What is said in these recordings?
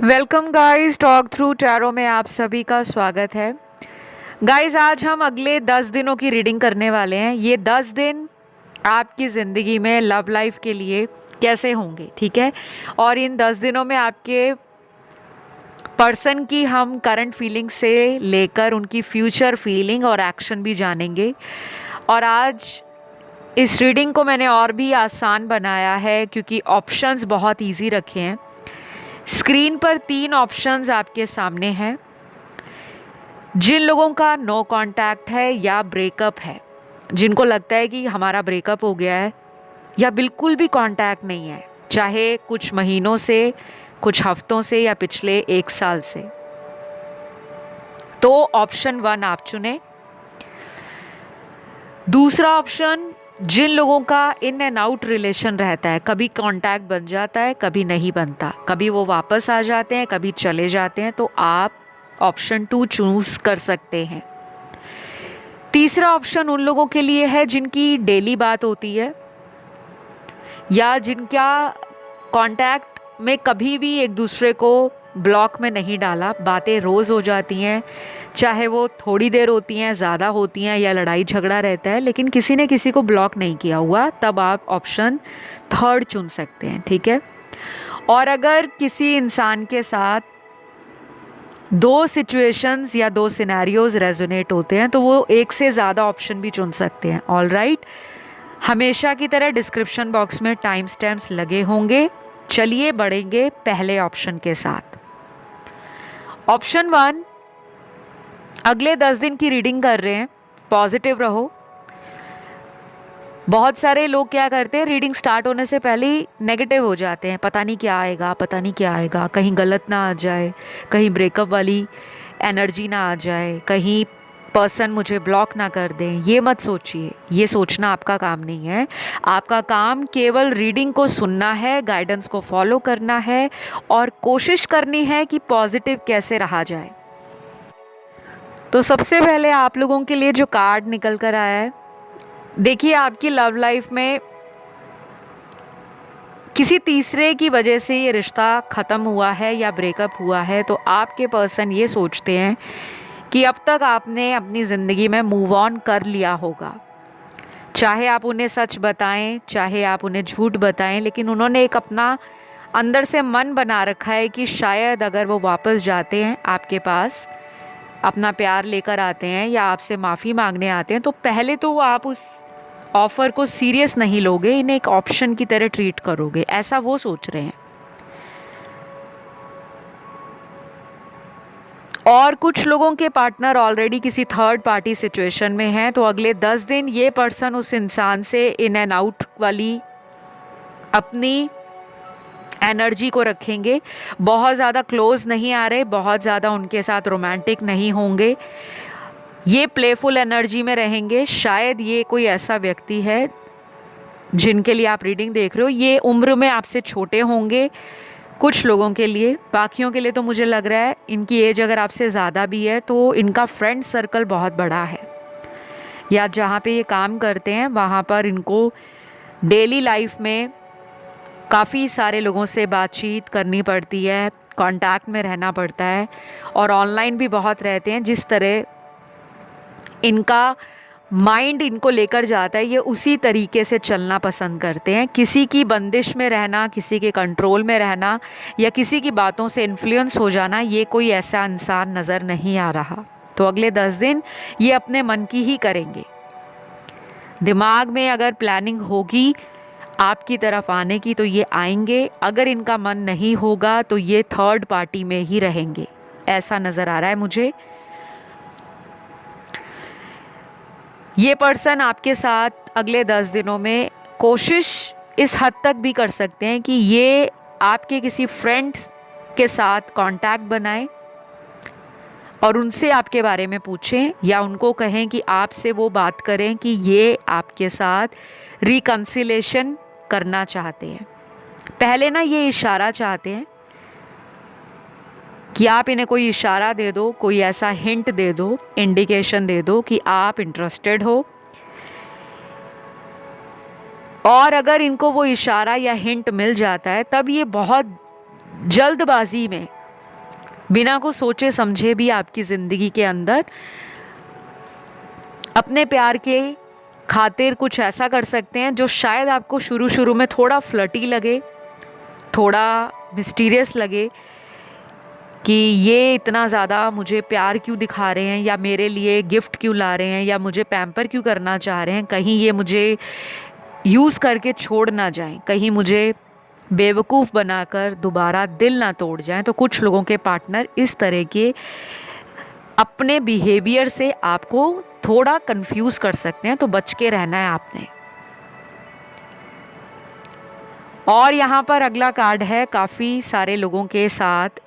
Welcome guys, talk through tarot में आप सभी का स्वागत है। गाइस, आज हम अगले 10 दिनों की रीडिंग करने वाले हैं। ये 10 दिन आपकी ज़िंदगी में लव लाइफ के लिए कैसे होंगे, ठीक है। और इन 10 दिनों में आपके पर्सन की हम करंट फीलिंग से लेकर उनकी फ्यूचर फीलिंग और एक्शन भी जानेंगे। और आज इस रीडिंग को मैंने और भी आसान बनाया है क्योंकि ऑप्शंस बहुत इजी रखे हैं। स्क्रीन पर 3 ऑप्शंस आपके सामने हैं। जिन लोगों का नो कांटेक्ट है या ब्रेकअप है, जिनको लगता है कि हमारा ब्रेकअप हो गया है या बिल्कुल भी कांटेक्ट नहीं है, चाहे कुछ महीनों से, कुछ हफ्तों से या पिछले 1 साल से, तो ऑप्शन 1 आप चुने। दूसरा ऑप्शन, जिन लोगों का इन एंड आउट रिलेशन रहता है, कभी कांटेक्ट बन जाता है, कभी नहीं बनता, कभी वो वापस आ जाते हैं, कभी चले जाते हैं, तो आप ऑप्शन 2 चूज कर सकते हैं। तीसरा ऑप्शन उन लोगों के लिए है जिनकी डेली बात होती है या जिनका कांटेक्ट में कभी भी एक दूसरे को ब्लॉक में नहीं डाला, बातें रोज़ हो जाती हैं, चाहे वो थोड़ी देर होती हैं, ज़्यादा होती हैं या लड़ाई झगड़ा रहता है, लेकिन किसी ने किसी को ब्लॉक नहीं किया हुआ, तब आप ऑप्शन 3 चुन सकते हैं, ठीक है। और अगर किसी इंसान के साथ 2 सिचुएशंस या 2 सिनेरियोज रेजोनेट होते हैं तो वो एक से ज़्यादा ऑप्शन भी चुन सकते हैं। ऑल राइट, हमेशा की तरह डिस्क्रिप्शन बॉक्स में टाइम स्टैम्प्स लगे होंगे। चलिए बढ़ेंगे पहले ऑप्शन के साथ। ऑप्शन 1, अगले 10 दिन की रीडिंग कर रहे हैं, पॉजिटिव रहो। बहुत सारे लोग क्या करते हैं, रीडिंग स्टार्ट होने से पहले ही नेगेटिव हो जाते हैं, पता नहीं क्या आएगा, पता नहीं क्या आएगा, कहीं गलत ना आ जाए, कहीं ब्रेकअप वाली एनर्जी ना आ जाए, कहीं पर्सन मुझे ब्लॉक ना कर दें। ये मत सोचिए, ये सोचना आपका काम नहीं है। आपका काम केवल रीडिंग को सुनना है, गाइडेंस को फॉलो करना है और कोशिश करनी है कि पॉजिटिव कैसे रहा जाए। तो सबसे पहले आप लोगों के लिए जो कार्ड निकल कर आया है, देखिए, आपकी लव लाइफ में किसी तीसरे की वजह से ये रिश्ता ख़त्म हुआ है या ब्रेकअप हुआ है, तो आपके पर्सन ये सोचते हैं कि अब तक आपने अपनी ज़िंदगी में मूव ऑन कर लिया होगा। चाहे आप उन्हें सच बताएं, चाहे आप उन्हें झूठ बताएं, लेकिन उन्होंने एक अपना अंदर से मन बना रखा है कि शायद अगर वो वापस जाते हैं आपके पास, अपना प्यार लेकर आते हैं या आपसे माफ़ी मांगने आते हैं, तो पहले तो आप उस ऑफ़र को सीरियस नहीं लोगे, इन्हें एक ऑप्शन की तरह ट्रीट करोगे, ऐसा वो सोच रहे हैं। और कुछ लोगों के पार्टनर ऑलरेडी किसी थर्ड पार्टी सिचुएशन में हैं, तो अगले 10 दिन ये पर्सन उस इंसान से इन एंड आउट वाली अपनी एनर्जी को रखेंगे। बहुत ज़्यादा क्लोज नहीं आ रहे, बहुत ज़्यादा उनके साथ रोमांटिक नहीं होंगे, ये प्लेफुल एनर्जी में रहेंगे। शायद ये कोई ऐसा व्यक्ति है जिनके लिए आप रीडिंग देख रहे हो, ये उम्र में आपसे छोटे होंगे कुछ लोगों के लिए, बाकियों के लिए तो मुझे लग रहा है इनकी एज अगर आपसे ज़्यादा भी है तो इनका फ्रेंड सर्कल बहुत बड़ा है, या जहाँ पे ये काम करते हैं वहाँ पर इनको डेली लाइफ में काफ़ी सारे लोगों से बातचीत करनी पड़ती है, कांटेक्ट में रहना पड़ता है और ऑनलाइन भी बहुत रहते हैं। जिस तरह इनका माइंड इनको लेकर जाता है, ये उसी तरीके से चलना पसंद करते हैं। किसी की बंदिश में रहना, किसी के कंट्रोल में रहना या किसी की बातों से इन्फ्लुएंस हो जाना, ये कोई ऐसा इंसान नज़र नहीं आ रहा। तो अगले 10 दिन ये अपने मन की ही करेंगे। दिमाग में अगर प्लानिंग होगी आपकी तरफ आने की तो ये आएंगे, अगर इनका मन नहीं होगा तो ये थर्ड पार्टी में ही रहेंगे, ऐसा नज़र आ रहा है मुझे। ये पर्सन आपके साथ अगले 10 दिनों में कोशिश इस हद तक भी कर सकते हैं कि ये आपके किसी फ्रेंड के साथ कांटेक्ट बनाएं और उनसे आपके बारे में पूछें, या उनको कहें कि आपसे वो बात करें कि ये आपके साथ रिकन्सिलेशन करना चाहते हैं। पहले ना ये इशारा चाहते हैं कि आप इन्हें कोई इशारा दे दो, कोई ऐसा हिंट दे दो, इंडिकेशन दे दो कि आप इंटरेस्टेड हो। और अगर इनको वो इशारा या हिंट मिल जाता है तब ये बहुत जल्दबाजी में बिना कुछ सोचे समझे भी आपकी ज़िंदगी के अंदर अपने प्यार के खातिर कुछ ऐसा कर सकते हैं जो शायद आपको शुरू शुरू में थोड़ा फ्लर्टी लगे, थोड़ा मिस्टीरियस लगे कि ये इतना ज़्यादा मुझे प्यार क्यों दिखा रहे हैं, या मेरे लिए गिफ्ट क्यों ला रहे हैं, या मुझे पैम्पर क्यों करना चाह रहे हैं, कहीं ये मुझे यूज़ करके छोड़ ना जाएं, कहीं मुझे बेवकूफ़ बनाकर दोबारा दिल ना तोड़ जाएं। तो कुछ लोगों के पार्टनर इस तरह के अपने बिहेवियर से आपको थोड़ा कंफ्यूज कर सकते हैं, तो बच के रहना है आपने। और यहाँ पर अगला कार्ड है, काफ़ी सारे लोगों के साथ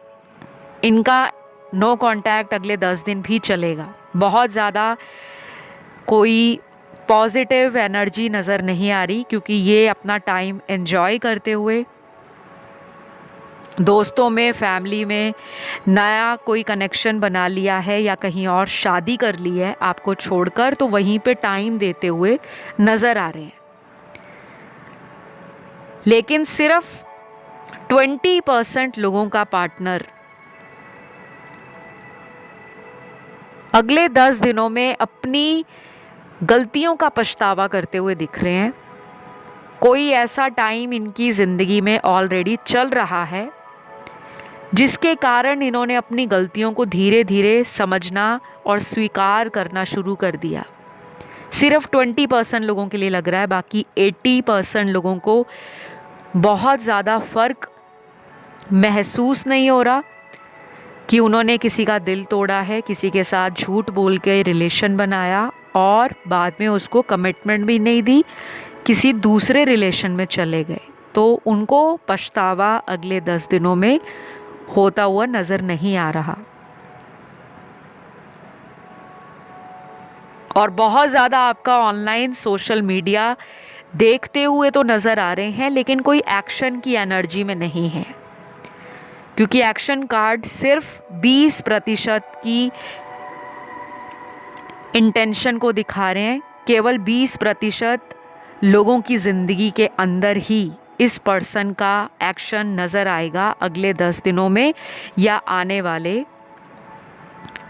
इनका नो कांटेक्ट अगले 10 दिन भी चलेगा। बहुत ज़्यादा कोई पॉजिटिव एनर्जी नज़र नहीं आ रही, क्योंकि ये अपना टाइम एंजॉय करते हुए दोस्तों में, फैमिली में नया कोई कनेक्शन बना लिया है, या कहीं और शादी कर ली है आपको छोड़कर, तो वहीं पे टाइम देते हुए नज़र आ रहे हैं। लेकिन सिर्फ 20% लोगों का पार्टनर अगले 10 दिनों में अपनी गलतियों का पछतावा करते हुए दिख रहे हैं। कोई ऐसा टाइम इनकी ज़िंदगी में ऑलरेडी चल रहा है जिसके कारण इन्होंने अपनी गलतियों को धीरे धीरे समझना और स्वीकार करना शुरू कर दिया। सिर्फ 20% लोगों के लिए लग रहा है, बाकी 80% लोगों को बहुत ज़्यादा फ़र्क महसूस नहीं हो रहा कि उन्होंने किसी का दिल तोड़ा है, किसी के साथ झूठ बोल के रिलेशन बनाया और बाद में उसको कमिटमेंट भी नहीं दी, किसी दूसरे रिलेशन में चले गए। तो उनको पछतावा अगले 10 दिनों में होता हुआ नज़र नहीं आ रहा। और बहुत ज़्यादा आपका ऑनलाइन सोशल मीडिया देखते हुए तो नज़र आ रहे हैं, लेकिन कोई एक्शन की एनर्जी में नहीं है, क्योंकि एक्शन कार्ड सिर्फ 20% की इंटेंशन को दिखा रहे हैं। केवल 20% लोगों की ज़िंदगी के अंदर ही इस पर्सन का एक्शन नज़र आएगा अगले 10 दिनों में या आने वाले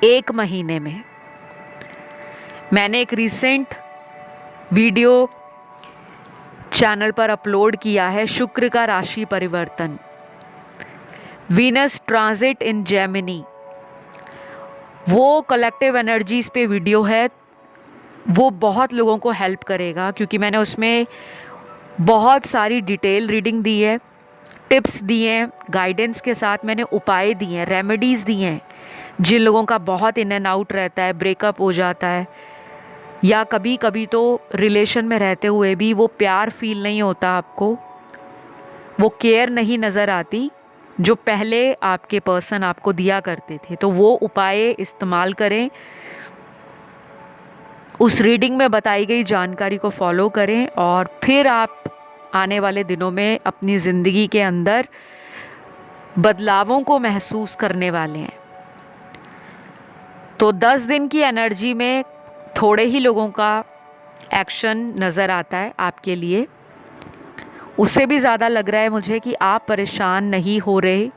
1 महीने में। मैंने एक रिसेंट वीडियो चैनल पर अपलोड किया है, शुक्र का राशि परिवर्तन, वीनस ट्रांजिट इन जेमिनी। वो कलेक्टिव एनर्जीज पे वीडियो है, वो बहुत लोगों को हेल्प करेगा, क्योंकि मैंने उसमें बहुत सारी डिटेल रीडिंग दी है, टिप्स दिए हैं, गाइडेंस के साथ मैंने उपाय दिए हैं, रेमेडीज़ दिए हैं। जिन लोगों का बहुत इन एंड आउट रहता है, ब्रेकअप हो जाता है, या कभी कभी तो रिलेशन में रहते हुए भी वो प्यार फील नहीं होता आपको, वो केयर नहीं नज़र आती जो पहले आपके पर्सन आपको दिया करते थे, तो वो उपाय इस्तेमाल करें, उस रीडिंग में बताई गई जानकारी को फॉलो करें, और फिर आप आने वाले दिनों में अपनी ज़िंदगी के अंदर बदलावों को महसूस करने वाले हैं। तो 10 दिन की एनर्जी में थोड़े ही लोगों का एक्शन नज़र आता है आपके लिए। उससे भी ज़्यादा लग रहा है मुझे कि आप परेशान नहीं हो रहे,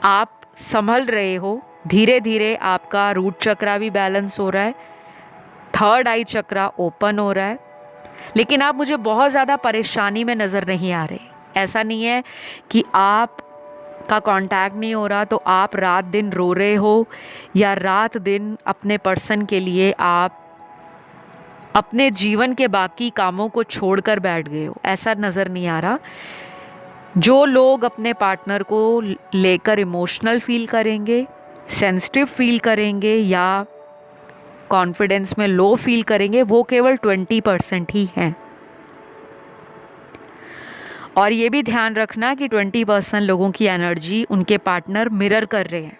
आप संभल रहे हो। धीरे धीरे आपका रूट चक्रा भी बैलेंस हो रहा है, थर्ड आई चक्रा ओपन हो रहा है, लेकिन आप मुझे बहुत ज़्यादा परेशानी में नज़र नहीं आ रहे। ऐसा नहीं है कि आप का कांटेक्ट नहीं हो रहा तो आप रात दिन रो रहे हो, या रात दिन अपने पर्सन के लिए आप अपने जीवन के बाकी कामों को छोड़कर बैठ गए हो, ऐसा नज़र नहीं आ रहा। जो लोग अपने पार्टनर को लेकर इमोशनल फील करेंगे, सेंसिटिव फील करेंगे, या कॉन्फिडेंस में लो फील करेंगे, वो केवल 20% ही हैं। और ये भी ध्यान रखना कि 20% लोगों की एनर्जी उनके पार्टनर मिरर कर रहे हैं,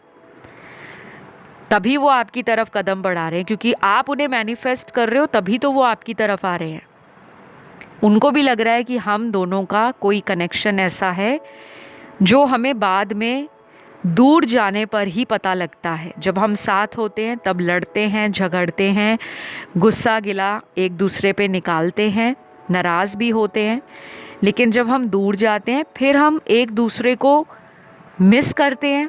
तभी वो आपकी तरफ कदम बढ़ा रहे हैं, क्योंकि आप उन्हें मैनिफेस्ट कर रहे हो तभी तो वो आपकी तरफ आ रहे हैं। उनको भी लग रहा है कि हम दोनों का कोई कनेक्शन ऐसा है जो हमें बाद में दूर जाने पर ही पता लगता है। जब हम साथ होते हैं तब लड़ते हैं, झगड़ते हैं, गुस्सा गिला एक दूसरे पे निकालते हैं, नाराज़ भी होते हैं, लेकिन जब हम दूर जाते हैं फिर हम एक दूसरे को मिस करते हैं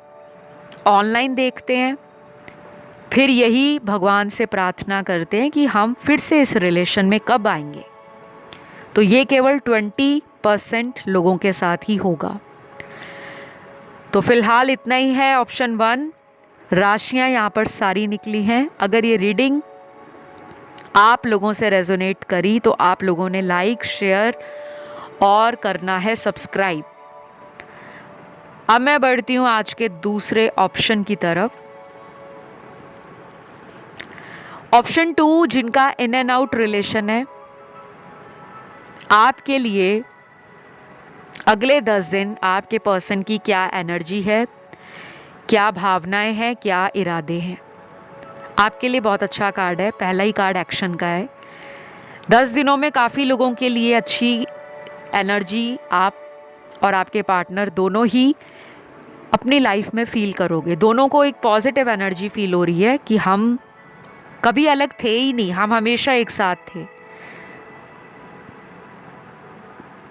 ऑनलाइन देखते हैं, फिर यही भगवान से प्रार्थना करते हैं कि हम फिर से इस रिलेशन में कब आएंगे। तो ये केवल 20% लोगों के साथ ही होगा। तो फिलहाल इतना ही है। ऑप्शन 1 राशियां यहाँ पर सारी निकली हैं। अगर ये रीडिंग आप लोगों से रेजोनेट करी तो आप लोगों ने लाइक, शेयर और करना है सब्सक्राइब। अब मैं बढ़ती हूँ आज के दूसरे ऑप्शन की तरफ। ऑप्शन 2 जिनका इन एंड आउट रिलेशन है, आपके लिए अगले 10 दिन आपके पर्सन की क्या एनर्जी है, क्या भावनाएं हैं, क्या इरादे हैं। आपके लिए बहुत अच्छा कार्ड है। पहला ही कार्ड एक्शन का है। 10 दिनों में काफ़ी लोगों के लिए अच्छी एनर्जी आप और आपके पार्टनर दोनों ही अपनी लाइफ में फील करोगे। दोनों को एक पॉजिटिव एनर्जी फील हो रही है कि हम कभी अलग थे ही नहीं, हम हमेशा एक साथ थे।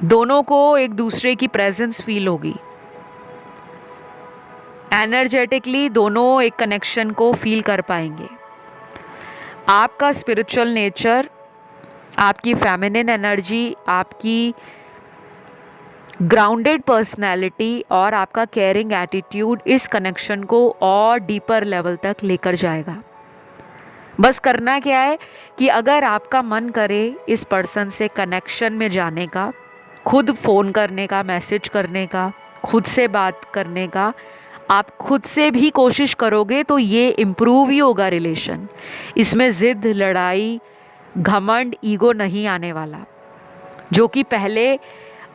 दोनों को एक दूसरे की प्रेजेंस फील होगी। एनर्जेटिकली दोनों एक कनेक्शन को फील कर पाएंगे। आपका स्पिरिचुअल नेचर, आपकी फेमिनिन एनर्जी, आपकी ग्राउंडेड पर्सनैलिटी और आपका केयरिंग एटीट्यूड इस कनेक्शन को और डीपर लेवल तक लेकर जाएगा। बस करना क्या है कि अगर आपका मन करे इस पर्सन से कनेक्शन में जाने का, खुद फ़ोन करने का, मैसेज करने का, खुद से बात करने का, आप खुद से भी कोशिश करोगे तो ये इम्प्रूव ही होगा रिलेशन। इसमें ज़िद, लड़ाई, घमंड, ईगो नहीं आने वाला। जो कि पहले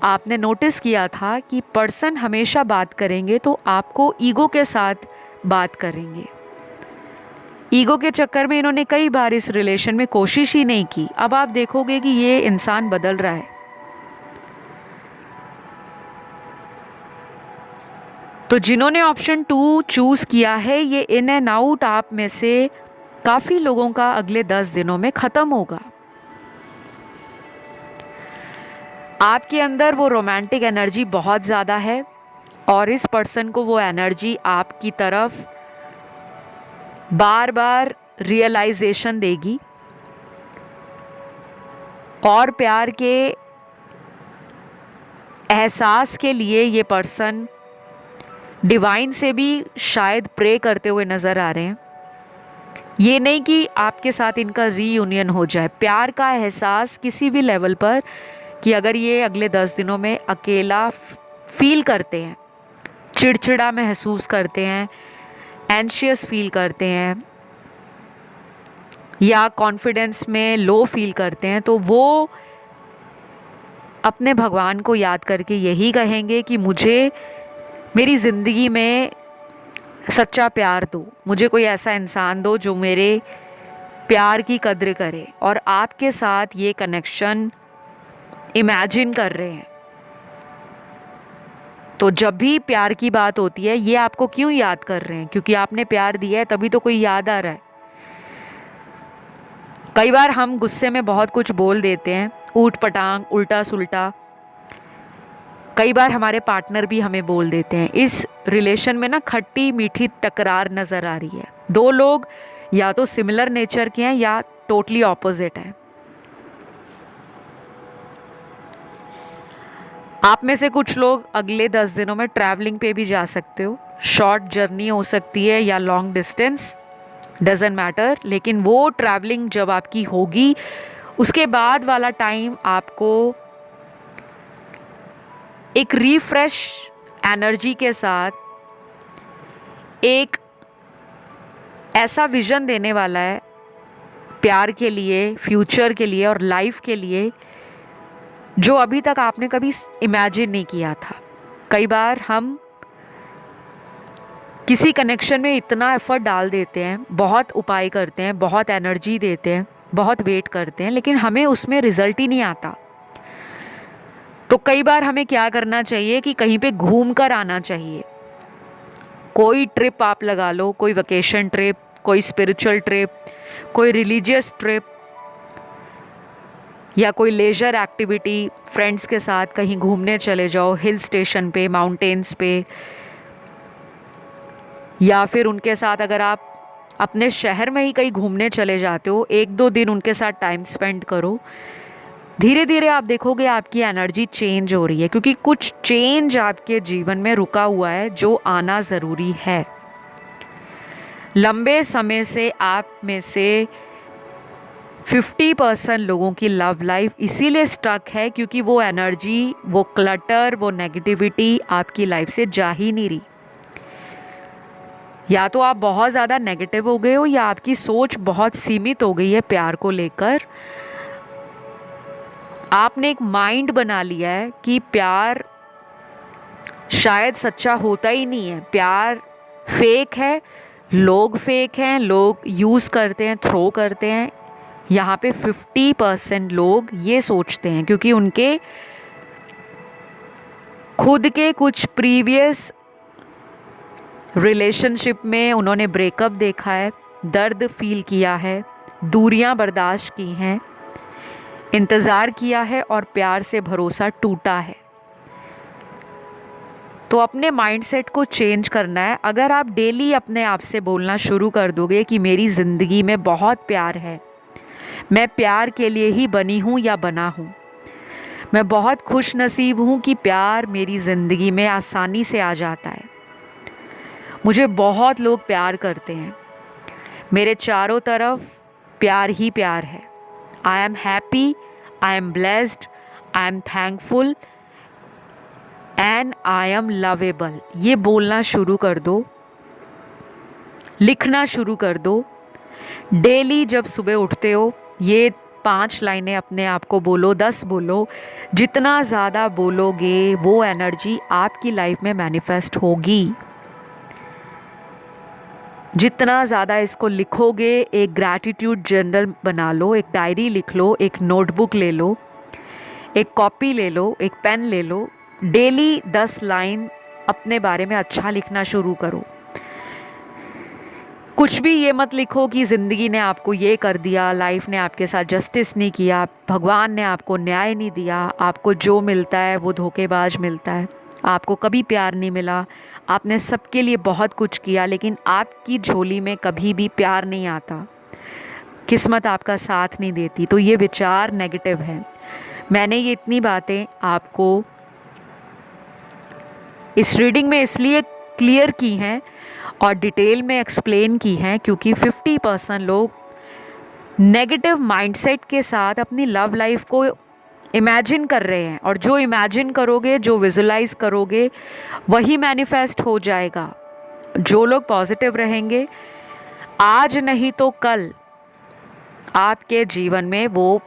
आपने नोटिस किया था कि पर्सन हमेशा बात करेंगे तो आपको ईगो के साथ बात करेंगे। ईगो के चक्कर में इन्होंने कई बार इस रिलेशन में कोशिश ही नहीं की। अब आप देखोगे कि ये इंसान बदल रहा है। तो जिन्होंने ऑप्शन 2 चूज किया है, ये इन एंड आउट आप में से काफी लोगों का अगले 10 दिनों में खत्म होगा। आपके अंदर वो रोमांटिक एनर्जी बहुत ज़्यादा है और इस पर्सन को वो एनर्जी आपकी तरफ बार बार रियलाइजेशन देगी और प्यार के एहसास के लिए ये पर्सन डिवाइन से भी शायद प्रे करते हुए नज़र आ रहे हैं। ये नहीं कि आपके साथ इनका रीयूनियन हो जाए। प्यार का एहसास किसी भी लेवल पर कि अगर ये अगले 10 दिनों में अकेला फील करते हैं, चिड़चिड़ा महसूस करते हैं, एंशियस फील करते हैं या कॉन्फिडेंस में लो फील करते हैं, तो वो अपने भगवान को याद करके यही कहेंगे कि मुझे मेरी ज़िंदगी में सच्चा प्यार दो, मुझे कोई ऐसा इंसान दो जो मेरे प्यार की कद्र करे। और आपके साथ ये कनेक्शन इमेजिन कर रहे हैं। तो जब भी प्यार की बात होती है, ये आपको क्यों याद कर रहे हैं? क्योंकि आपने प्यार दिया है, तभी तो कोई याद आ रहा है। कई बार हम गुस्से में बहुत कुछ बोल देते हैं, ऊट पटांग, उल्टा सुल्टा। कई बार हमारे पार्टनर भी हमें बोल देते हैं। इस रिलेशन में ना खट्टी मीठी टकरार नज़र आ रही है। दो लोग या तो सिमिलर नेचर के हैं या टोटली ऑपोजिट हैं। आप में से कुछ लोग अगले 10 दिनों में ट्रैवलिंग पे भी जा सकते हो। शॉर्ट जर्नी हो सकती है या लॉन्ग डिस्टेंस, डजेंट मैटर। लेकिन वो ट्रैवलिंग जब आपकी होगी, उसके बाद वाला टाइम आपको एक रिफ्रेश एनर्जी के साथ एक ऐसा विजन देने वाला है प्यार के लिए, फ्यूचर के लिए और लाइफ के लिए, जो अभी तक आपने कभी इमेजिन नहीं किया था। कई बार हम किसी कनेक्शन में इतना एफर्ट डाल देते हैं, बहुत उपाय करते हैं, बहुत एनर्जी देते हैं, बहुत वेट करते हैं, लेकिन हमें उसमें रिजल्ट ही नहीं आता। तो कई बार हमें क्या करना चाहिए कि कहीं पे घूम कर आना चाहिए। कोई ट्रिप आप लगा लो, कोई वेकेशन ट्रिप, कोई स्पिरिचुअल ट्रिप, कोई रिलीजियस ट्रिप या कोई लेजर एक्टिविटी, फ्रेंड्स के साथ कहीं घूमने चले जाओ, हिल स्टेशन पे, माउंटेन्स पे, या फिर उनके साथ अगर आप अपने शहर में ही कहीं घूमने चले जाते हो, 1-2 दिन उनके साथ टाइम स्पेंड करो। धीरे धीरे आप देखोगे आपकी एनर्जी चेंज हो रही है, क्योंकि कुछ चेंज आपके जीवन में रुका हुआ है जो आना ज़रूरी है। लंबे समय से आप में से 50% लोगों की लव लाइफ इसीलिए स्टक है क्योंकि वो एनर्जी, वो क्लटर, वो नेगेटिविटी आपकी लाइफ से जा ही नहीं रही। या तो आप बहुत ज़्यादा नेगेटिव हो गए हो, या आपकी सोच बहुत सीमित हो गई है प्यार को लेकर। आपने एक माइंड बना लिया है कि प्यार शायद सच्चा होता ही नहीं है, प्यार फेक है, लोग फेक हैं, लोग यूज़ करते हैं, थ्रो करते हैं। यहाँ पे 50% लोग ये सोचते हैं क्योंकि उनके खुद के कुछ प्रीवियस रिलेशनशिप में उन्होंने ब्रेकअप देखा है, दर्द फील किया है, दूरियां बर्दाश्त की हैं, इंतज़ार किया है और प्यार से भरोसा टूटा है। तो अपने माइंडसेट को चेंज करना है। अगर आप डेली अपने आप से बोलना शुरू कर दोगे कि मेरी ज़िंदगी में बहुत प्यार है, मैं प्यार के लिए ही बनी हूँ या बना हूँ, मैं बहुत खुश नसीब हूँ कि प्यार मेरी ज़िंदगी में आसानी से आ जाता है, मुझे बहुत लोग प्यार करते हैं, मेरे चारों तरफ प्यार ही प्यार है, I am happy, I am blessed, I am thankful and I am lovable. ये बोलना शुरू कर दो, लिखना शुरू कर दो। डेली जब सुबह उठते हो ये 5 लाइनें अपने आप को बोलो, 10 बोलो। जितना ज़्यादा बोलोगे वो एनर्जी आपकी लाइफ में मैनिफेस्ट होगी। जितना ज़्यादा इसको लिखोगे, एक ग्रैटिट्यूड जर्नल बना लो, एक डायरी लिख लो, एक नोटबुक ले लो, एक कॉपी ले लो, एक पेन ले लो। डेली 10 लाइन अपने बारे में अच्छा लिखना शुरू करो। कुछ भी ये मत लिखो कि ज़िंदगी ने आपको ये कर दिया, लाइफ ने आपके साथ जस्टिस नहीं किया, भगवान ने आपको न्याय नहीं दिया, आपको जो मिलता है वो धोखेबाज मिलता है, आपको कभी प्यार नहीं मिला, आपने सबके लिए बहुत कुछ किया लेकिन आपकी झोली में कभी भी प्यार नहीं आता, किस्मत आपका साथ नहीं देती। तो ये विचार नेगेटिव है। मैंने ये इतनी बातें आपको इस रीडिंग में इसलिए क्लियर की हैं और डिटेल में एक्सप्लेन की हैं क्योंकि 50% लोग नेगेटिव माइंडसेट के साथ अपनी लव लाइफ को इमेजिन कर रहे हैं, और जो इमेजिन करोगे, जो विजुलाइज करोगे वही मैनिफेस्ट हो जाएगा। जो लोग पॉजिटिव रहेंगे, आज नहीं तो कल आपके जीवन में वो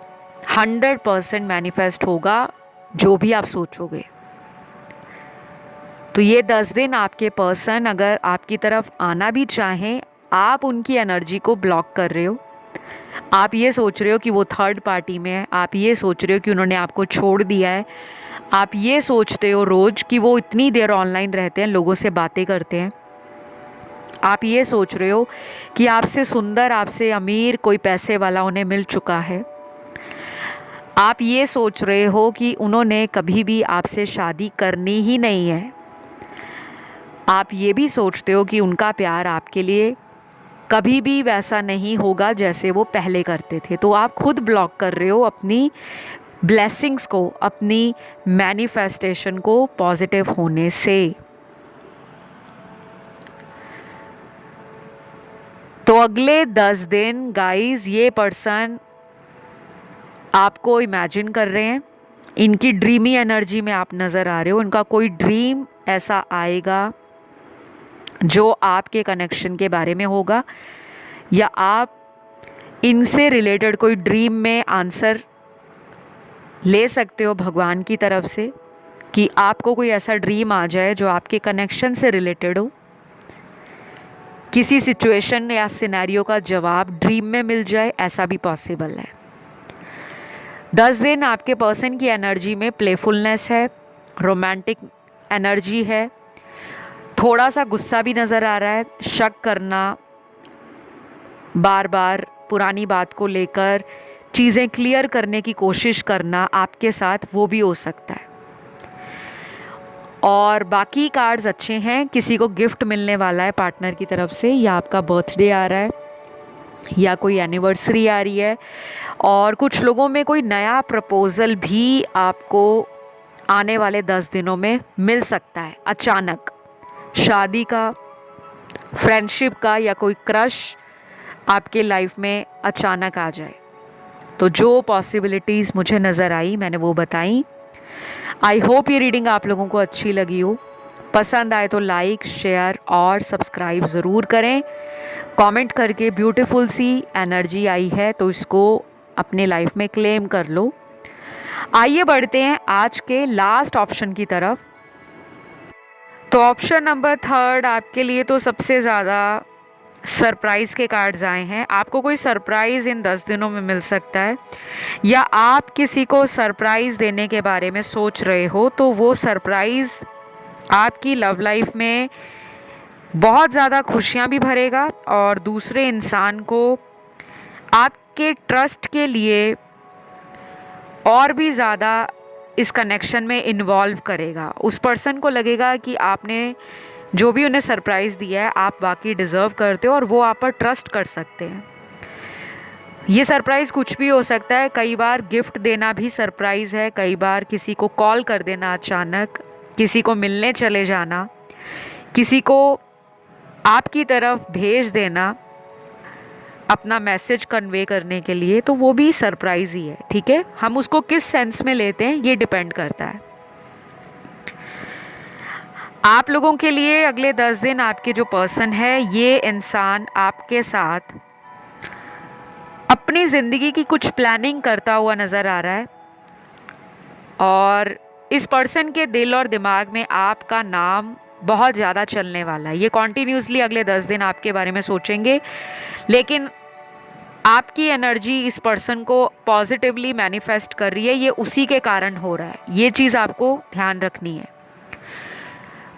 100% मैनिफेस्ट होगा जो भी आप सोचोगे। तो ये 10 दिन आपके पर्सन अगर आपकी तरफ आना भी चाहें, आप उनकी एनर्जी को ब्लॉक कर रहे हो। आप ये सोच रहे हो कि वो थर्ड पार्टी में है, आप ये सोच रहे हो कि उन्होंने आपको छोड़ दिया है, आप ये सोचते हो रोज़ कि वो इतनी देर ऑनलाइन रहते हैं, लोगों से बातें करते हैं। आप ये सोच रहे हो कि आपसे सुंदर, आपसे अमीर कोई पैसे वाला उन्हें मिल चुका है। आप ये सोच रहे हो कि उन्होंने कभी भी आपसे शादी करनी ही नहीं है। आप ये भी सोचते हो कि उनका प्यार आपके लिए कभी भी वैसा नहीं होगा जैसे वो पहले करते थे। तो आप खुद ब्लॉक कर रहे हो अपनी ब्लेसिंग्स को, अपनी मैनिफेस्टेशन को पॉजिटिव होने से। तो अगले 10 दिन गाइस ये पर्सन आपको इमेजिन कर रहे हैं, इनकी ड्रीमी एनर्जी में आप नज़र आ रहे हो। इनका कोई ड्रीम ऐसा आएगा जो आपके कनेक्शन के बारे में होगा, या आप इनसे रिलेटेड कोई ड्रीम में आंसर ले सकते हो भगवान की तरफ से कि आपको कोई ऐसा ड्रीम आ जाए जो आपके कनेक्शन से रिलेटेड हो। किसी सिचुएशन या सिनेरियो का जवाब ड्रीम में मिल जाए, ऐसा भी पॉसिबल है। 10 दिन आपके पर्सन की एनर्जी में प्लेफुलनेस है, रोमांटिक एनर्जी है, थोड़ा सा गुस्सा भी नज़र आ रहा है, शक करना, बार बार पुरानी बात को लेकर चीज़ें क्लियर करने की कोशिश करना आपके साथ, वो भी हो सकता है। और बाकी कार्ड्स अच्छे हैं। किसी को गिफ्ट मिलने वाला है पार्टनर की तरफ से, या आपका बर्थडे आ रहा है, या कोई एनिवर्सरी आ रही है, और कुछ लोगों में कोई नया प्रपोज़ल भी आपको आने वाले 10 दिनों में मिल सकता है अचानक। शादी का, फ्रेंडशिप का, या कोई क्रश आपके लाइफ में अचानक आ जाए। तो जो पॉसिबिलिटीज़ मुझे नज़र आई मैंने वो बताई। आई होप ये रीडिंग आप लोगों को अच्छी लगी हो। पसंद आए तो लाइक, शेयर और सब्सक्राइब ज़रूर करें। कमेंट करके ब्यूटीफुल सी एनर्जी आई है तो इसको अपने लाइफ में क्लेम कर लो। आइए बढ़ते हैं आज के लास्ट ऑप्शन की तरफ। तो ऑप्शन नंबर 3 आपके लिए तो सबसे ज़्यादा सरप्राइज़ के कार्ड्स आए हैं। आपको कोई सरप्राइज़ इन 10 दिनों में मिल सकता है, या आप किसी को सरप्राइज़ देने के बारे में सोच रहे हो, तो वो सरप्राइज़ आपकी लव लाइफ में बहुत ज़्यादा खुशियाँ भी भरेगा और दूसरे इंसान को आपके ट्रस्ट के लिए और भी ज़्यादा इस कनेक्शन में इन्वॉल्व करेगा। उस पर्सन को लगेगा कि आपने जो भी उन्हें सरप्राइज़ दिया है आप वाकई डिज़र्व करते हो और वो आप पर ट्रस्ट कर सकते हैं। ये सरप्राइज़ कुछ भी हो सकता है। कई बार गिफ्ट देना भी सरप्राइज़ है, कई बार किसी को कॉल कर देना अचानक, किसी को मिलने चले जाना, किसी को आपकी तरफ भेज देना अपना मैसेज कन्वे करने के लिए, तो वो भी सरप्राइज़ ही है। ठीक है, हम उसको किस सेंस में लेते हैं ये डिपेंड करता है। आप लोगों के लिए अगले 10 दिन आपके जो पर्सन है, ये इंसान आपके साथ अपनी ज़िंदगी की कुछ प्लानिंग करता हुआ नज़र आ रहा है, और इस पर्सन के दिल और दिमाग में आपका नाम बहुत ज़्यादा चलने वाला है। ये कॉन्टीन्यूसली अगले 10 दिन आपके बारे में सोचेंगे, लेकिन आपकी एनर्जी इस पर्सन को पॉजिटिवली मैनिफेस्ट कर रही है। ये उसी के कारण हो रहा है, ये चीज़ आपको ध्यान रखनी है।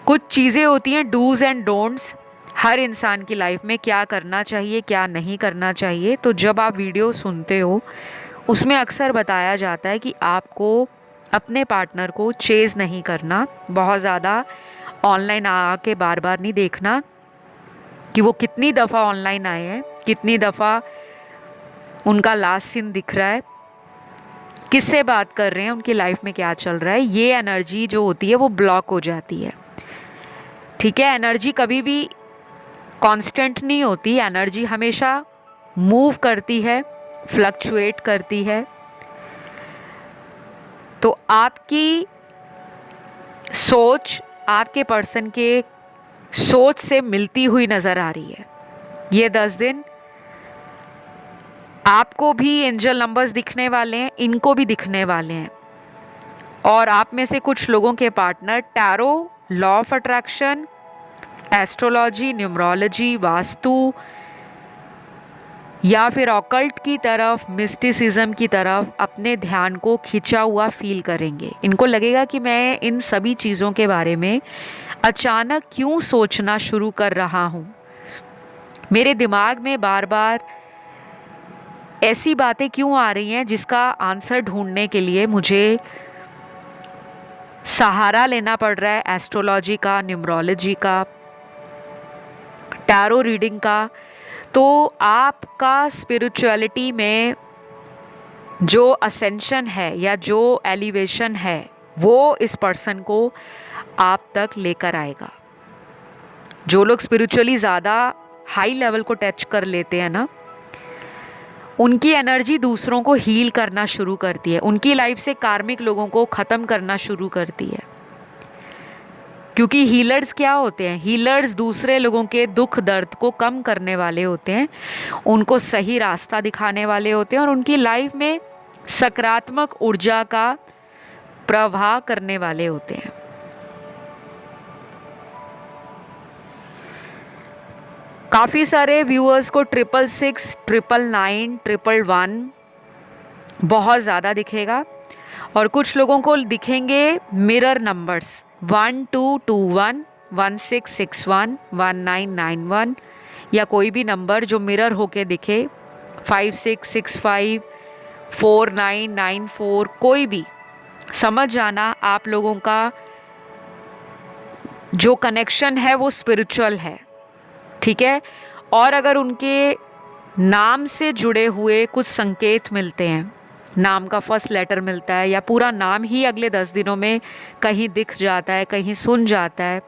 कुछ चीज़ें होती हैं डूज़ एंड डोंट्स, हर इंसान की लाइफ में क्या करना चाहिए क्या नहीं करना चाहिए। तो जब आप वीडियो सुनते हो उसमें अक्सर बताया जाता है कि आपको अपने पार्टनर को चेज़ नहीं करना, बहुत ज़्यादा ऑनलाइन आके बार बार नहीं देखना कि वो कितनी दफ़ा ऑनलाइन आए हैं, कितनी दफ़ा उनका लास्ट सीन दिख रहा है, किससे बात कर रहे हैं, उनकी लाइफ में क्या चल रहा है। ये एनर्जी जो होती है वो ब्लॉक हो जाती है। ठीक है, एनर्जी कभी भी कांस्टेंट नहीं होती, एनर्जी हमेशा मूव करती है, फ्लक्चुएट करती है। तो आपकी सोच आपके पर्सन के सोच से मिलती हुई नज़र आ रही है। ये 10 दिन आपको भी एंजल नंबर्स दिखने वाले हैं, इनको भी दिखने वाले हैं, और आप में से कुछ लोगों के partner tarot, law of attraction, astrology, numerology, vastu या फिर ऑकल्ट की तरफ, मिस्टिसिज्म की तरफ अपने ध्यान को खिंचा हुआ फील करेंगे। इनको लगेगा कि मैं इन सभी चीज़ों के बारे में अचानक क्यों सोचना शुरू कर रहा हूँ, मेरे दिमाग में बार बार ऐसी बातें क्यों आ रही हैं जिसका आंसर ढूंढने के लिए मुझे सहारा लेना पड़ रहा है एस्ट्रोलॉजी का, न्यूमरोलॉजी का, टैरो रीडिंग का। तो आपका स्पिरिचुअलिटी में जो असेंशन है या जो एलिवेशन है वो इस पर्सन को आप तक लेकर आएगा। जो लोग स्पिरिचुअली ज़्यादा हाई लेवल को टच कर लेते हैं ना, उनकी एनर्जी दूसरों को हील करना शुरू करती है, उनकी लाइफ से कार्मिक लोगों को ख़त्म करना शुरू करती है। क्योंकि हीलर्स क्या होते हैं, हीलर्स दूसरे लोगों के दुख दर्द को कम करने वाले होते हैं, उनको सही रास्ता दिखाने वाले होते हैं, और उनकी लाइफ में सकारात्मक ऊर्जा का प्रवाह करने वाले होते हैं। काफ़ी सारे व्यूअर्स को 666, 999, 111 बहुत ज़्यादा दिखेगा, और कुछ लोगों को दिखेंगे मिरर नंबर्स 1221, 1661, 1991, या कोई भी नंबर जो मिरर होके दिखे, 5665, 4994, कोई भी। समझ जाना आप लोगों का जो कनेक्शन है वो स्पिरिचुअल है, ठीक है। और अगर उनके नाम से जुड़े हुए कुछ संकेत मिलते हैं, नाम का फर्स्ट लेटर मिलता है या पूरा नाम ही अगले 10 दिनों में कहीं दिख जाता है, कहीं सुन जाता है,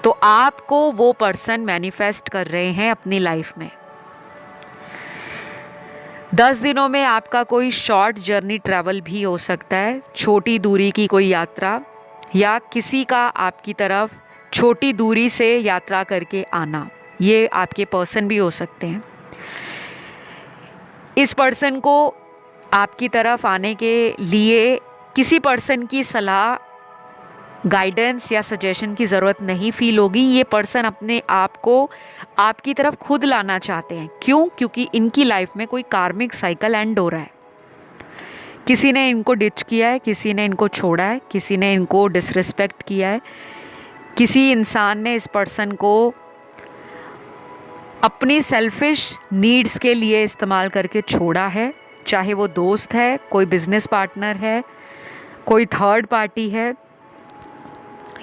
तो आपको वो पर्सन मैनिफेस्ट कर रहे हैं अपनी लाइफ में। 10 दिनों में आपका कोई शॉर्ट जर्नी ट्रैवल भी हो सकता है, छोटी दूरी की कोई यात्रा, या किसी का आपकी तरफ छोटी दूरी से यात्रा करके आना, ये आपके पर्सन भी हो सकते हैं। इस पर्सन को आपकी तरफ आने के लिए किसी पर्सन की सलाह, गाइडेंस या सजेशन की ज़रूरत नहीं फील होगी। ये पर्सन अपने आप को आपकी तरफ खुद लाना चाहते हैं। क्यों? क्योंकि इनकी लाइफ में कोई कार्मिक साइकिल एंड हो रहा है। किसी ने इनको डिच किया है, किसी ने इनको छोड़ा है, किसी ने इनको डिसरिस्पेक्ट किया है, किसी इंसान ने इस पर्सन को अपनी सेल्फिश नीड्स के लिए इस्तेमाल करके छोड़ा है, चाहे वो दोस्त है, कोई बिजनेस पार्टनर है, कोई थर्ड पार्टी है,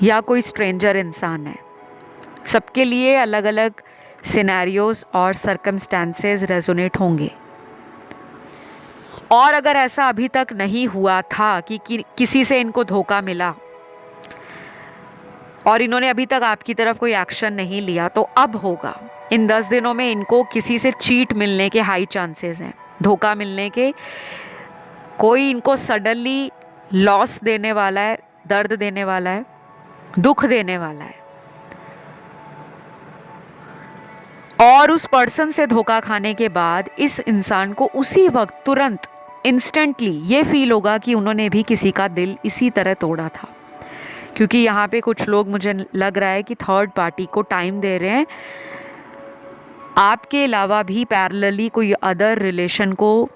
या कोई स्ट्रेंजर इंसान है। सबके लिए अलग अलग सिनेरियोज और सर्कमस्टेंसेस रेजोनेट होंगे। और अगर ऐसा अभी तक नहीं हुआ था कि किसी से इनको धोखा मिला और इन्होंने अभी तक आपकी तरफ कोई एक्शन नहीं लिया, तो अब होगा। इन 10 दिनों में इनको किसी से चीट मिलने के हाई चांसेस हैं, धोखा मिलने के। कोई इनको सडनली लॉस देने वाला है, दर्द देने वाला है, दुख देने वाला है। और उस पर्सन से धोखा खाने के बाद इस इंसान को उसी वक्त, तुरंत, इंस्टेंटली ये फील होगा कि उन्होंने भी किसी का दिल इसी तरह तोड़ा था। क्योंकि यहाँ पे कुछ लोग, मुझे लग रहा है कि थर्ड पार्टी को टाइम दे रहे हैं। आपके अलावा भी पैरेलली कोई अदर रिलेशन को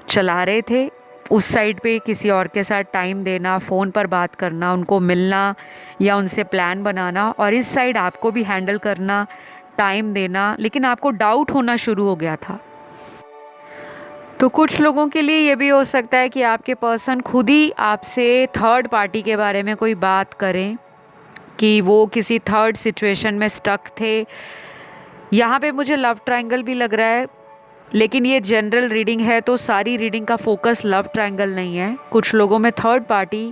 चला रहे थे। उस साइड पे किसी और के साथ टाइम देना, फ़ोन पर बात करना, उनको मिलना या उनसे प्लान बनाना, और इस साइड आपको भी हैंडल करना, टाइम देना, लेकिन आपको डाउट होना शुरू हो गया था। तो कुछ लोगों के लिए ये भी हो सकता है कि आपके पर्सन खुद ही आपसे थर्ड पार्टी के बारे में कोई बात करें कि वो किसी थर्ड सिचुएशन में स्टक थे। यहाँ पे मुझे लव ट्रायंगल भी लग रहा है, लेकिन ये जनरल रीडिंग है तो सारी रीडिंग का फोकस लव ट्रायंगल नहीं है। कुछ लोगों में थर्ड पार्टी,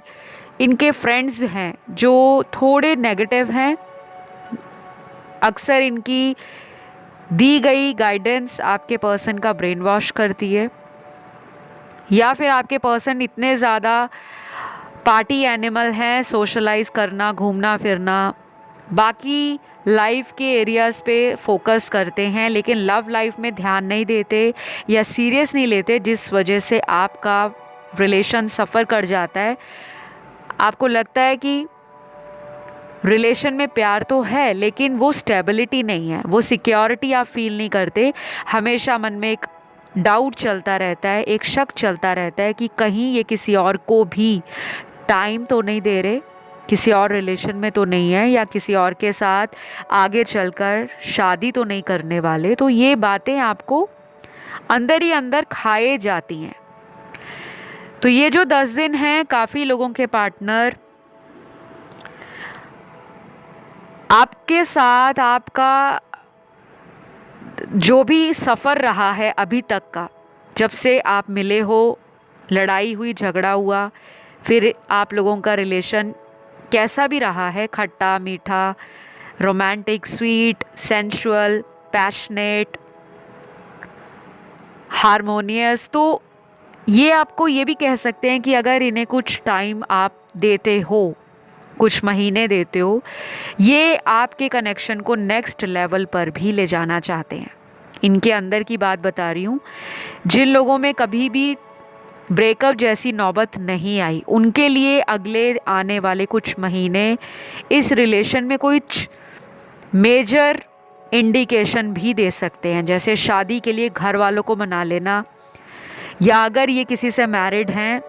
इनके फ्रेंड्स हैं जो थोड़े नेगेटिव हैं। अक्सर इनकी दी गई गाइडेंस आपके पर्सन का ब्रेन वॉश करती है, या फिर आपके पर्सन इतने ज़्यादा पार्टी एनिमल हैं, सोशलाइज करना, घूमना फिरना, बाकी लाइफ के एरियाज़ पे फोकस करते हैं, लेकिन लव लाइफ में ध्यान नहीं देते या सीरियस नहीं लेते, जिस वजह से आपका रिलेशन सफ़र कर जाता है। आपको लगता है कि रिलेशन में प्यार तो है, लेकिन वो स्टेबिलिटी नहीं है, वो सिक्योरिटी आप फील नहीं करते। हमेशा मन में एक डाउट चलता रहता है, एक शक चलता रहता है कि कहीं ये किसी और को भी टाइम तो नहीं दे रहे, किसी और रिलेशन में तो नहीं है, या किसी और के साथ आगे चलकर शादी तो नहीं करने वाले। तो ये बातें आपको अंदर ही अंदर खाए जाती हैं। तो ये जो 10 दिन हैं, काफ़ी लोगों के पार्टनर आपके साथ, आपका जो भी सफ़र रहा है अभी तक का, जब से आप मिले हो, लड़ाई हुई, झगड़ा हुआ, फिर आप लोगों का रिलेशन कैसा भी रहा है, खट्टा मीठा, romantic, sweet, sensual, passionate, harmonious, तो ये आपको ये भी कह सकते हैं कि अगर इन्हें कुछ टाइम आप देते हो, कुछ महीने देते हो, ये आपके कनेक्शन को नेक्स्ट लेवल पर भी ले जाना चाहते हैं। इनके अंदर की बात बता रही हूँ। जिन लोगों में कभी भी ब्रेकअप जैसी नौबत नहीं आई, उनके लिए अगले आने वाले कुछ महीने इस रिलेशन में कुछ मेजर इंडिकेशन भी दे सकते हैं, जैसे शादी के लिए घर वालों को मना लेना, या अगर ये किसी से मैरिड हैं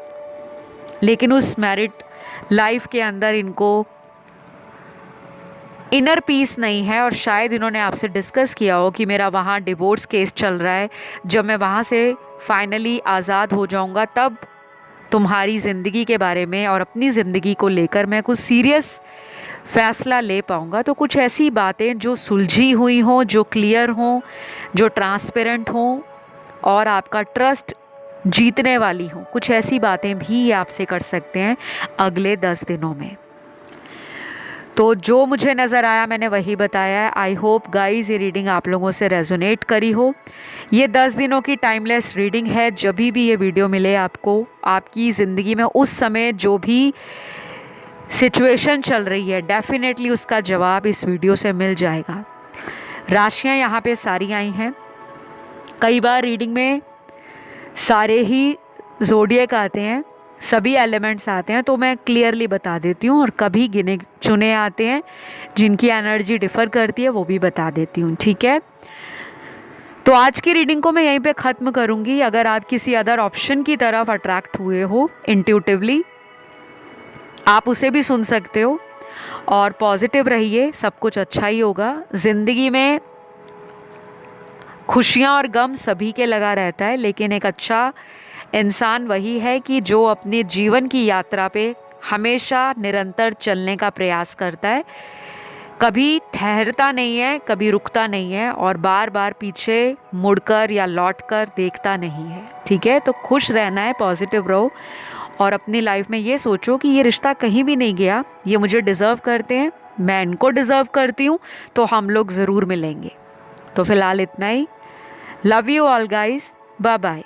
लेकिन उस मैरिड लाइफ के अंदर इनको इनर पीस नहीं है, और शायद इन्होंने आपसे डिस्कस किया हो कि मेरा वहाँ डिवोर्स केस चल रहा है, जब मैं वहाँ से फाइनली आज़ाद हो जाऊँगा तब तुम्हारी ज़िंदगी के बारे में और अपनी ज़िंदगी को लेकर मैं कुछ सीरियस फैसला ले पाऊँगा। तो कुछ ऐसी बातें जो सुलझी हुई हों, जो क्लियर हों, जो ट्रांसपेरेंट हों और आपका ट्रस्ट जीतने वाली हों, कुछ ऐसी बातें भी ये आपसे कर सकते हैं अगले 10 दिनों में। तो जो मुझे नज़र आया मैंने वही बताया है। आई होप गाइस ये रीडिंग आप लोगों से रेजोनेट करी हो। ये 10 दिनों की टाइमलेस रीडिंग है। जब भी ये वीडियो मिले आपको, आपकी ज़िंदगी में उस समय जो भी सिचुएशन चल रही है, डेफिनेटली उसका जवाब इस वीडियो से मिल जाएगा। राशियाँ यहाँ पे सारी आई हैं। कई बार रीडिंग में सारे ही ज़ोडिएक आते हैं, सभी एलिमेंट्स आते हैं, तो मैं क्लियरली बता देती हूँ, और कभी गिने चुने आते हैं जिनकी एनर्जी डिफ़र करती है, वो भी बता देती हूँ, ठीक है। तो आज की रीडिंग को मैं यहीं पे ख़त्म करूँगी। अगर आप किसी अदर ऑप्शन की तरफ अट्रैक्ट हुए हो इंट्यूटिवली, आप उसे भी सुन सकते हो। और पॉजिटिव रहिए, सब कुछ अच्छा ही होगा। ज़िंदगी में खुशियाँ और गम सभी के लगा रहता है, लेकिन एक अच्छा इंसान वही है कि जो अपने जीवन की यात्रा पे हमेशा निरंतर चलने का प्रयास करता है, कभी ठहरता नहीं है, कभी रुकता नहीं है, और बार बार पीछे मुड़कर या लौटकर देखता नहीं है, ठीक है। तो खुश रहना है, पॉजिटिव रहो, और अपनी लाइफ में ये सोचो कि ये रिश्ता कहीं भी नहीं गया, ये मुझे डिज़र्व करते हैं, मैं इनको डिज़र्व करती हूँ, तो हम लोग ज़रूर मिलेंगे। तो फिलहाल इतना ही। Love you all guys, bye bye.